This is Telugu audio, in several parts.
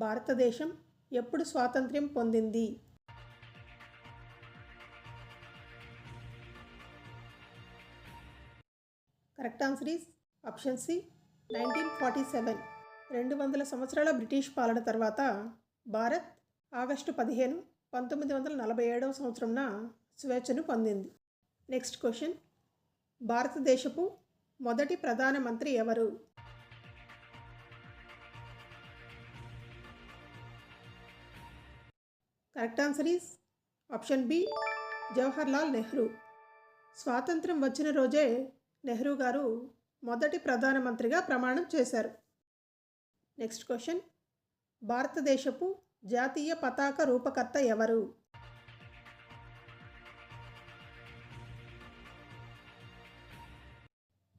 భారతదేశం ఎప్పుడు స్వాతంత్ర్యం పొందింది? Correct answer is option C 1947. 200 సంవత్సరాల బ్రిటిష్ పాలన తర్వాత భారత్ ఆగస్టు 15, 1947వ సంవత్సరంన స్వేచ్ఛను పొందింది. నెక్స్ట్ క్వశ్చన్, భారతదేశపు మొదటి ప్రధానమంత్రి ఎవరు? Correct answer is option B Jawaharlal Nehru. స్వాతంత్రం వచ్చిన రోజే నెహ్రూ గారు మొదటి ప్రధానమంత్రిగా ప్రమాణం చేశారు. నెక్స్ట్ క్వశ్చన్, భారతదేశపు జాతీయ పతాక రూపకర్త ఎవరు?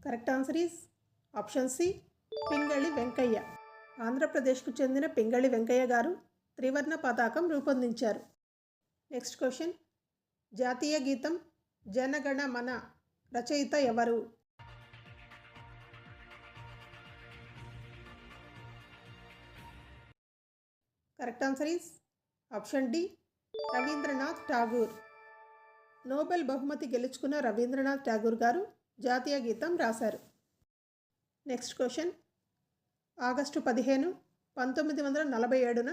Correct answer is option C Pingali Venkayya. ఆంధ్రప్రదేశ్కు చెందిన పింగళి వెంకయ్య గారు త్రివర్ణ పతాకం రూపొందించారు. నెక్స్ట్ క్వశ్చన్, జాతీయ గీతం జనగణ మన రచయిత ఎవరు? Correct answer is option D Rabindranath Tagore. Nobel బహుమతి గెలుచుకున్న రవీంద్రనాథ్ ఠాగూర్ గారు జాతీయ గీతం రాశారు. నెక్స్ట్ క్వశ్చన్, ఆగస్టు 15, 1947న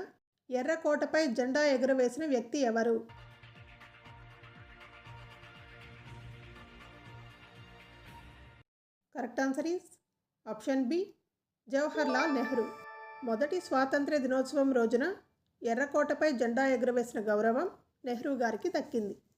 ఎర్రకోటపై జెండా ఎగురవేసిన వ్యక్తి ఎవరు? Correct answer is option B Jawaharlal Nehru. మొదటి స్వాతంత్ర్య దినోత్సవం రోజున ఎర్రకోటపై జెండా ఎగురవేసిన గౌరవం నెహ్రూ గారికి దక్కింది.